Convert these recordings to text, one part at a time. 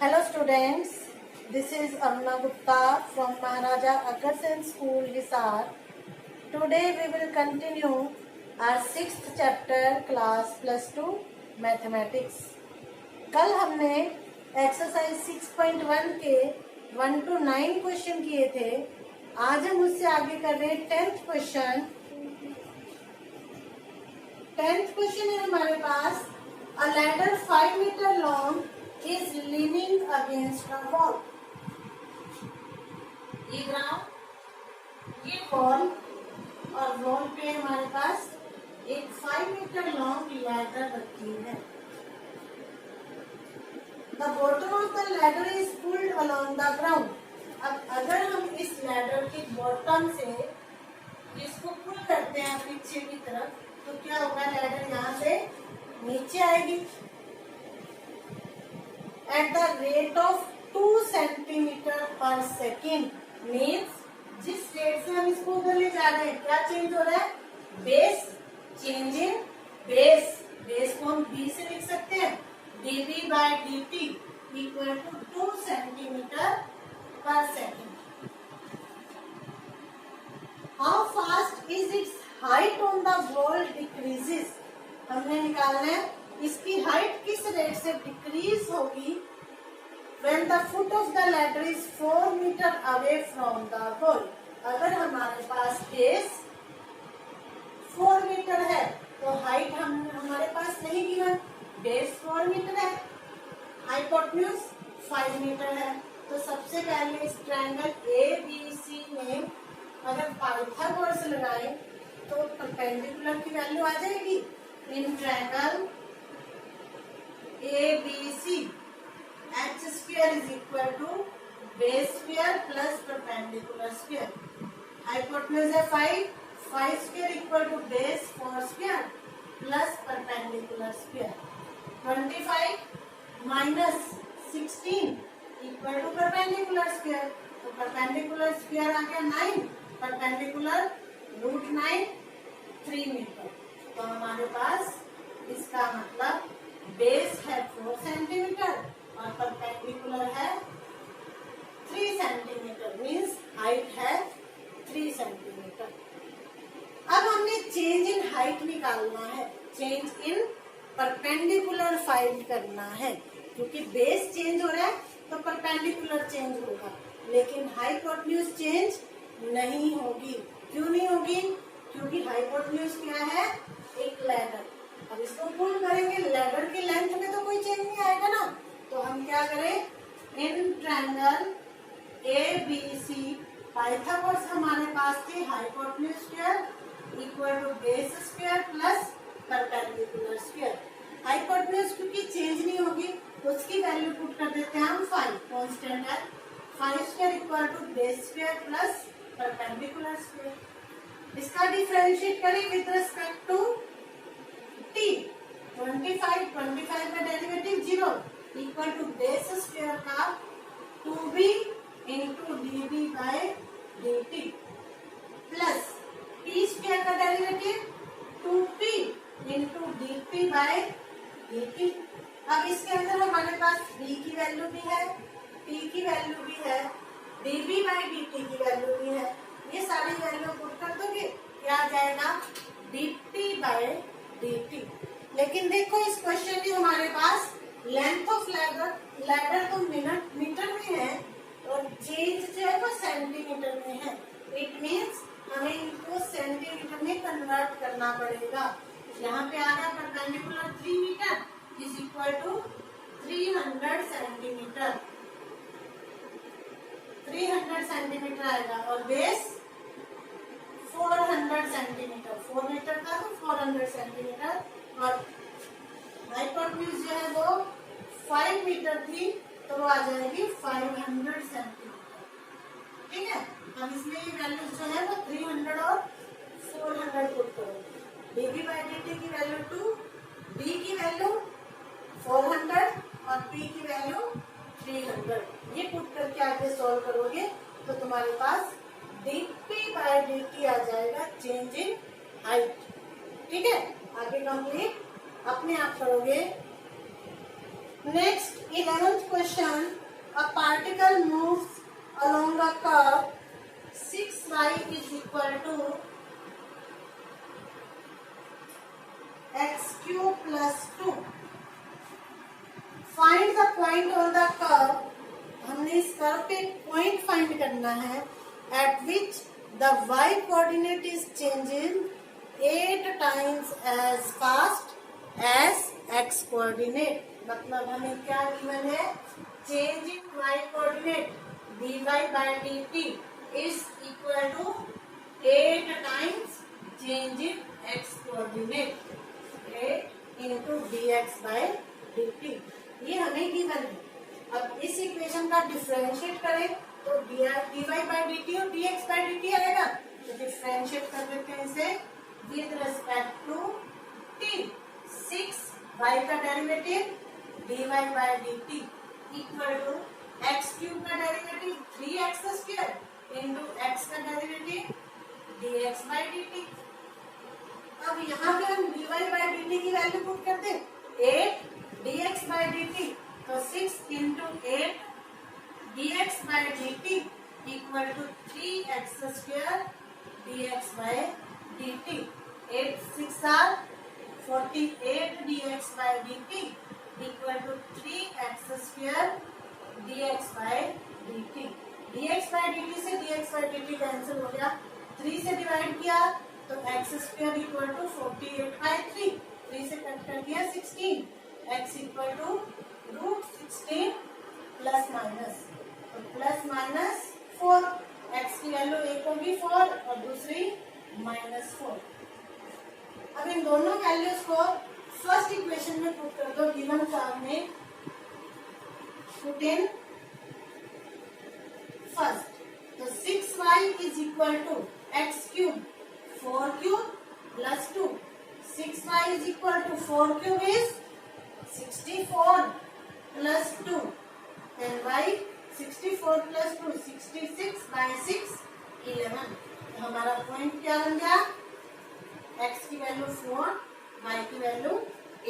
Hello students, this is Amna Gupta from Maharaja Agarsen School, Hisar. Today we will continue our 6th chapter class plus 2 mathematics. कल हमने exercise 6.1 के 1 to 9 question किए थे. आज हम उससे आगे कर रहे हैं 10th क्वेश्चन. 10th क्वेश्चन है हमारे पास. A ladder 5 meter long is leaning against a wall. ये ग्राउंड, ये वॉल और वॉल पे हमारे पास एक 5 मीटर लॉन्ग लैडर रखी है. The bottom of the ladder is pulled along the ground. अब अगर हम इस लैडर के बॉटम से इसको पुल करते हैं पीछे की तरफ तो क्या होगा, लैडर यहाँ से नीचे आएगी. At the rate of 2 centimeter per second means जिस रेट से हम इसको उधर ले जा रहे हैं क्या चेंज हो रहा है, base change in base. Base को हम बी से लिख सकते हैं, dB by dt equal to 2 centimeter per second. How fast is its height on the wall decreases. हमने निकालना है इसकी हाइट किस रेट से डिक्रीज होगी when the foot of the ladder is 4 meter away from the wall. अगर हमारे पास base 4 metre है तो हाइट हमारे पास नहीं गिवन, बेस 4 मीटर है, हाइपोटेन्यूज 5 मीटर है. तो सबसे पहले इस ट्रायंगल ABC में अगर पाइथागोरस लगाए तो परपेंडिकुलर की वैल्यू आ जाएगी. In triangle ABC h square is equal to base square plus perpendicular square. Hypotenuse है 5, 5 square equal to base 4 square plus perpendicular square. 25 minus 16 equal to perpendicular square. तो perpendicular square आ गया 9, perpendicular root 9 3 metre. तो हमारे पास इसका मतलब base है 4 centimetre और perpendicular है 3 सेंटीमीटर, मीन्स हाइट है 3 सेंटीमीटर. अब हमने चेंज इन हाइट निकालना है, चेंज इन परपेंडिकुलर फाइंड करना है. क्योंकि बेस चेंज हो रहा है तो परपेंडिकुलर चेंज होगा, लेकिन हाइपोटेन्यूज चेंज नहीं होगी. क्यों नहीं होगी? क्योंकि हाइपोटेन्यूज क्या है, एक लैडर. अब इसको पुल करेंगे, लैडर की लेंथ में तो कोई चेंज नहीं आएगा ना. तो हम क्या करें, इन ट्रायंगल ABC पाइथागोरस हमारे पास थे hypotenuse square equal to base square plus perpendicular square. Hypotenuse क्योंकि चेंज नहीं होगी उसकी वैल्यू पुट कर देते हैं हम 5, कांस्टेंट है. 5 square equal to base square plus perpendicular square. इसका डिफरेंशिएट करें विद रिस्पेक्ट टू t. 25 का derivative 0 equal to base square का 2b into dB by dt plus p square का derivative 2p into dp by dt. अब इसके अंदर हमारे पास b की वैल्यू भी है, p की वैल्यू भी है, dB बाय dt की वैल्यू भी है. ये सारी वैल्यू पुट कर दोगे क्या आ जाएगा, dt बाय dt. लेकिन देखो इस क्वेश्चन में हमारे पास लेंथ ऑफ लैडर तो मीटर में है और चेंज जो है वो सेंटीमीटर में है. इट मीन्स हमें इनको सेंटीमीटर में कन्वर्ट करना पड़ेगा. यहाँ पे आ गया perpendicular 3 metre is equal to 300 centimetre. 300 centimetre आएगा और बेस 400 सेंटीमीटर. 4 मीटर था तो 400 सेंटीमीटर और हाइपोटेन्यूज जो है वो 5 मीटर थी तो वो आ जाएगी 500 सेंटीमीटर. ठीक है. अब इसमें ये वैल्यूज जो है वो 300 और 400 पुट करोगे. dB बाय dt की वैल्यू 2, b की वैल्यू 400 और p की वैल्यू 300. ये पुट करके आगे सॉल्व करोगे तो तुम्हारे पास dp बाय dt आ जाएगा चेंज इन हाइट. ठीक है. आगे कंप्लीट अपने आप करोगे. Next, 11th question. A particle moves along a curve 6y is equal to x cube plus 2. Find the point on the curve. हमने इस कर्व पे पॉइंट फाइंड करना है at which the y coordinate is changing 8 times as fast as x coordinate. मतलब हमें क्या given है, change in y coordinate dy by dt is equal to 8 times change in x coordinate, 8 into dx by dt. ये हमें given है. अब इस equation का डिफरेंशिएट करें तो dy by dt और dx by dt आएगा. तो डिफरेंशिएट कर देते हैं इसे with respect to t. 6y का derivative dy by dt equal to x cube का derivative 3x square into x का डेरिवेटिव dx by dt. अब यहाँ पे हम dy by dt की वैल्यू पुट कर दें 8 dx by dt. तो 6 into 8 dx by dt equal to 3x square dx by dt. 8 6 are 48 dx by dt equal to 3x square dx by dt. dx by dt से dx by dt cancel हो गया. 3 से divide किया तो x square equal to 48 by 3. 3 से cut कर दिया 16. x equal to root 16 plus minus. तो प्लस माइनस 4. x की वैल्यू एक होगी 4 और दूसरी -4. अब इन दोनों वैल्यूज को फर्स्ट इक्वेशन में पुट कर दो. गिवन फॉर्म में पुट इन फर्स्ट. तो 6y is equal to x cube 4 cube plus 2. 6y is equal to 4 cube is 64 plus 2 and y 64 plus 2 66 by 6 11. तो हमारा पॉइंट क्या बन गया, x की वैल्यू 4 y की वैल्यू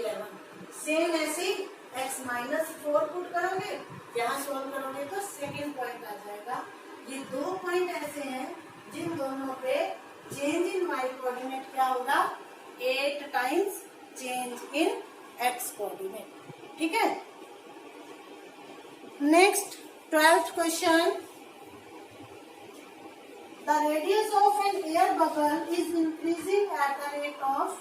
11. सेम ऐसे x -4 पुट करोगे, यहाँ सोल्व करोगे तो सेकेंड पॉइंट आ जाएगा. ये दो पॉइंट ऐसे हैं जिन दोनों पे चेंज इन y कोऑर्डिनेट क्या होगा 8 times change in x coordinate. ठीक है. Next, 12th question. The radius of an air bubble is increasing at the rate of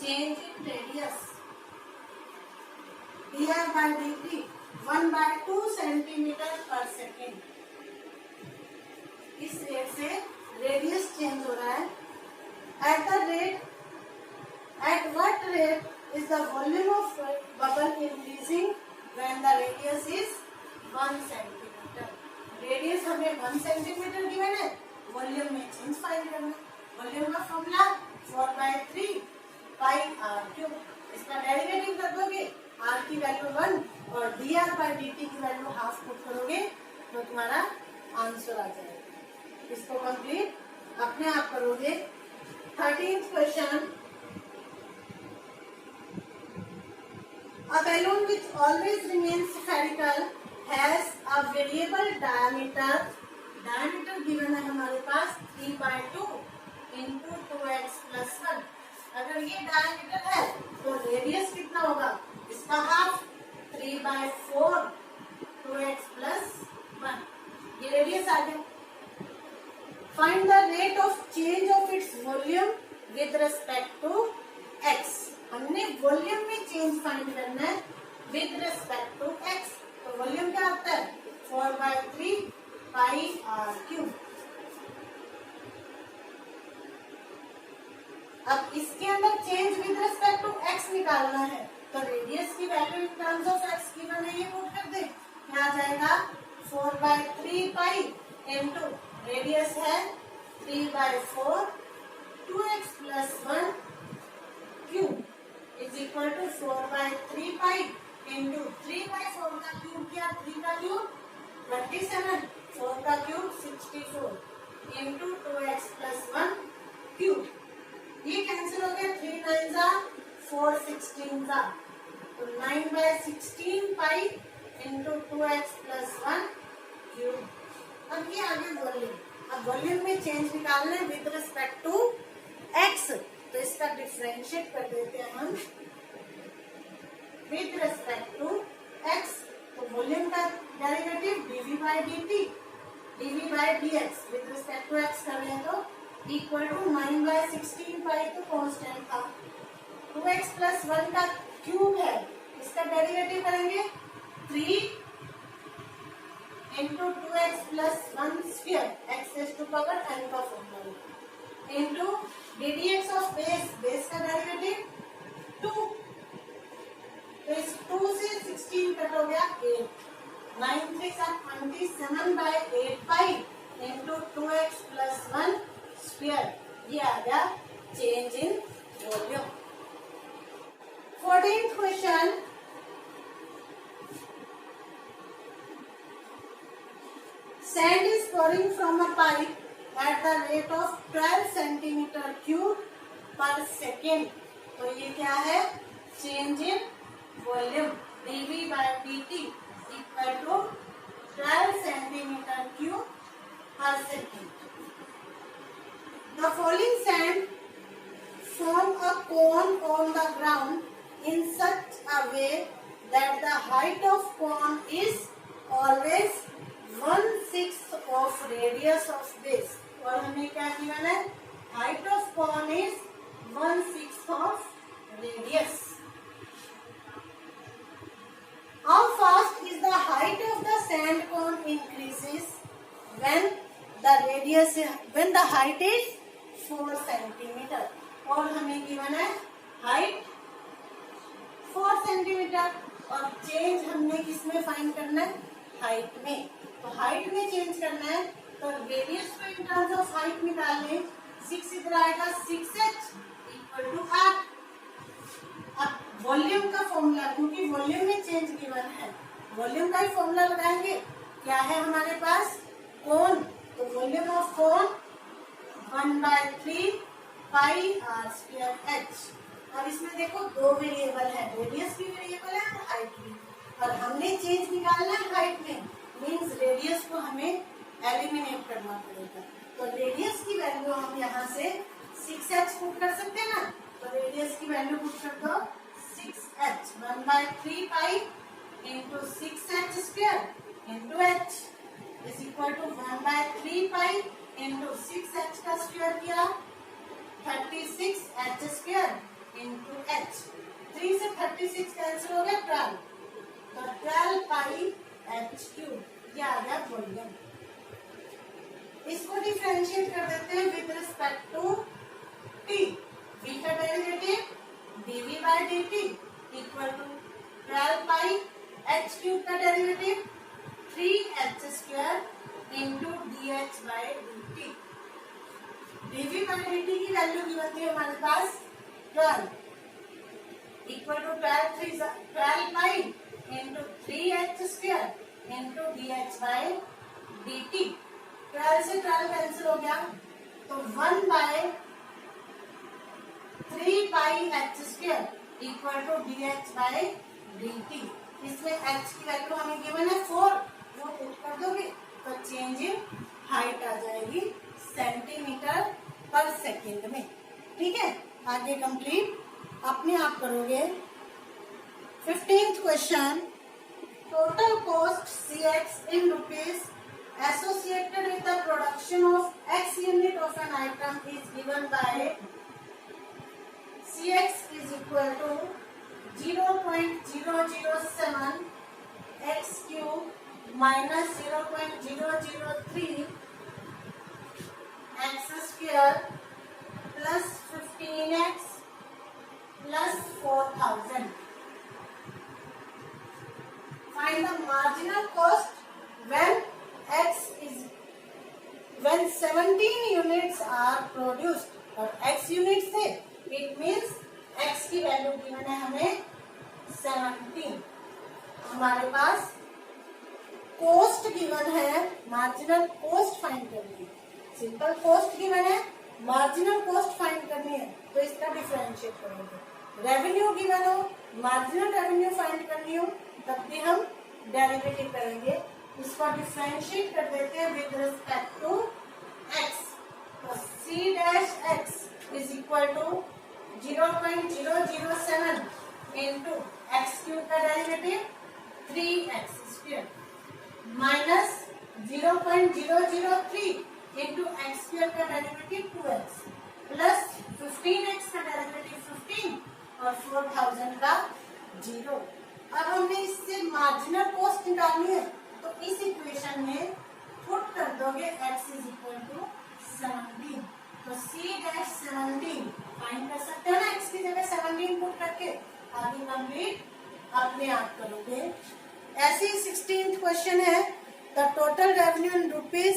change in radius dr by dt 1/2 centimeter per second. इस rate से radius change हो रहा है. At what rate is the volume of bubble increasing when the radius is 1 centimeter. Radius हमें 1 centimetre given है. Volume में change find करना. Volume का फॉर्मूला 4/3 पाई r क्यूब. इसका डेरिवेटिव कर दोगे r की वैल्यू 1 और dr by dt की वैल्यू हाफ पुट करोगे तो तुम्हारा आंसर आ जाएगा. इसको कंप्लीट अपने आप करोगे. 13th question. A balloon which always remains spherical has a variable diameter. Diameter given है हमारे पास 3/2 into 2x plus 1. अगर ये diameter है तो रेडियस कितना होगा, इसका हाफ 3/4 2x plus 1. ये रेडियस आ गया. Find the rate of change of its volume with respect to x. हमने वॉल्यूम में चेंज फाइंड करना है विद रिस्पेक्ट टू x. तो वॉल्यूम क्या आता है 4/3 पाई r क्यूब. अब इसके अंदर change with respect to x निकालना है तो रेडियस की value in terms of x given है, ये पुट कर दे. क्या आ जाएगा 4/3 पाई इनटू रेडियस है 3/4 2x plus 1 cube is equal to 4/3 pi into 3/4 का क्यूब किया 3 का क्यूब 27 4 का cube 64 into 2x plus 1 cube. ये कैंसिल हो गया. 3 9 4 16 का तो 9/16 pi into 2x plus 1 cube. अब ये आगे वॉल्यूम, अब वॉल्यूम में चेंज निकालना है विद रिस्पेक्ट टू x, तो इसका डिफरेंशिएट कर देते हैं हम विद रिस्पेक्ट टू x। तो वॉल्यूम का derivative dv by dt, dv by dx with respect to x कर लें तो इक्वल टू 9/16 पाई, तो कांस्टेंट था, 2x प्लस 1 का क्यूब है, इसका डेरिवेटिव करेंगे 3 into 2x plus 1 square, x raise to power n का formula, into ddx of base, base का डेरिवेटिव 2, तो इस 2 से 16 कट हो गया 8, 9 3 27/8 pi into 2x plus 1 square, ये आ गया change in volume. 14th question, sand is pouring from a pipe at the rate of 12 centimeter cube per second, तो ये क्या है, change in volume, dv by dt equal to 12 centimeter cube per second। The falling sand form a cone on the ground in such a way that the height of cone is always 1/6 of radius of base, और हमें क्या given है, height of cone is 1/6 of radius। How fast is the height of the sand cone increases when the height is 4 centimeter, और हमें given है height 4 centimetre, और change हमने किसमें फाइंड करना है, हाइट में, तो हाइट में चेंज करना है, तो रेडियस को इन टर्म्स ऑफ हाइट निकालने, 6 इधर आएगा 6h इक्वल टू 8। अब वॉल्यूम का फॉर्मूला, क्योंकि वॉल्यूम में चेंज गिवन है, वॉल्यूम का ही फॉर्मूला लगाएंगे, क्या है हमारे पास, कोन, तो volume of cone 1/3 pi r square h। अब इसमें देखो दो वेरिएबल है, रेडियस भी वेरिएबल है और हाइट भी, और हमने चेंज निकालना है हाइट में, मीन्स रेडियस को हमें एलिमिनेट करना पड़ेगा, तो रेडियस की वैल्यू हम यहाँ से 6h पुट कर सकते हैं ना, तो रेडियस की वैल्यू पुट कर दो 6h, 1/3 pi into 6h square into h is equal to 1/3 pi into 6h का स्क्वायर किया 36h स्क्वायर इंटू h, 3 से 36 कैंसिल हो गया 12, तो 12 पाई h क्यूब, ये आ गया वॉल्यूम। इसको डिफरेंशिएट कर देते हैं with respect to t, v का derivative dv by dt equal to 12 pi h cube का derivative 3h square into dh by dt, dv by dt की वैल्यू गिवन थी हमारे पास 12 equal to 12 pi into 3h square into dh by dt, 12 से 12 cancel हो गया, तो 1/3 pi h square equal to dh by dt, इसमें h की वैल्यू हमें गिवन है 4, वो पुट कर दोगे तो चेंज इन हाइट आ जाएगी सेंटीमीटर पर सेकेंड में, ठीक है। आगे कंप्लीट अपने आप करोगे। 15th question, total cost CX in rupees associated with the production of X unit of an item is given by CX is equal to 0.007 x cube minus 0.003 x square plus 15x plus 4000. Find the marginal cost when 17 units are produced, और x units थे, it means x की value given है हमें 17, हमारे पास cost given है, marginal cost find करनी है, simple cost given है, मार्जिनल कॉस्ट फाइंड करनी है, तो इसका डिफरेंशिएट करोगे। रेवेन्यू गिवन हो मार्जिनल रेवेन्यू फाइंड करनी हो तब भी हम डेरिवेटिव करेंगे। इसको डिफरेंशिएट कर देते हैं विद रिस्पेक्ट टू एक्स। तो C dash X is equal to 0.007 into X cube का derivative 3x square minus 0.003 into X square का डेरिवेटिव 2x प्लस 15x का डेरिवेटिव 15 और 4000 का 0। अब हमने इससे मार्जिनल कॉस्ट निकालनी है तो इस इक्वेशन में पुट कर दोगे x इज इक्वल टू 17। तो c डैश 17 फाइंड कर सकते हो ना, x की जगह 17 पुट करके आगे कंप्लीट अपने आप करोगे। ऐसे ही 16th क्वेश्चन है, the total revenue in rupees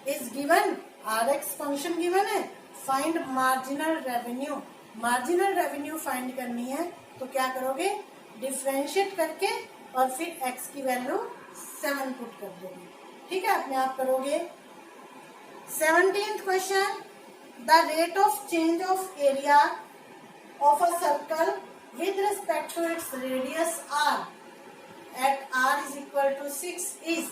is given, rx function given है, find marginal revenue. Marginal revenue find करनी है तो क्या करोगे, डिफरेंशिएट करके और फिर x की वैल्यू 7 पुट कर दोगे। ठीक है, अपने आप करोगे। 17th question, the rate of change of area of a circle with respect to its radius r at r is equal to 6 is।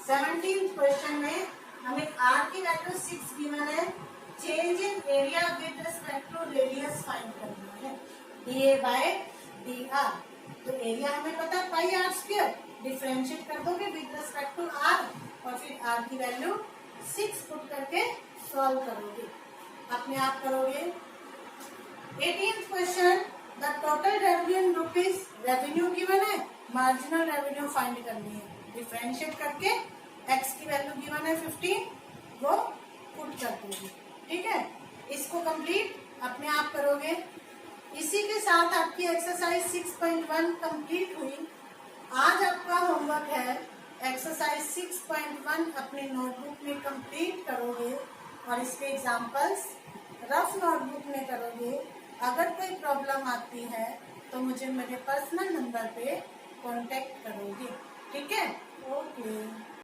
17th question में हमें r की वैल्यू 6 गिवन है, change in area with respect to radius find करना है, dA by dr। तो area हमें पता है पाई r स्क्वायर, डिफरेंशिएट कर दोगे विद रिस्पेक्ट टू r और फिर r की वैल्यू 6 पुट करके सॉल्व करोगे, अपने आप करोगे। 18th question, the total revenue in rupees, revenue given है, मार्जिनल रेवेन्यू फाइंड करनी है, डिफरेंशिएट करके x की वैल्यू गिवन है 15 वो पुट कर दोगे। ठीक है, इसको कंप्लीट अपने आप करोगे। इसी के साथ आपकी एक्सरसाइज 6.1 कंप्लीट हुई। आज आपका होमवर्क है एक्सरसाइज 6.1 अपने नोटबुक में कंप्लीट करोगे और इसके एग्जांपल्स रफ नोटबुक में करोगे। अगर कोई प्रॉब्लम आती है तो मुझे मेरे पर्सनल नंबर पे कांटेक्ट करोगे। ठीक है, ओके।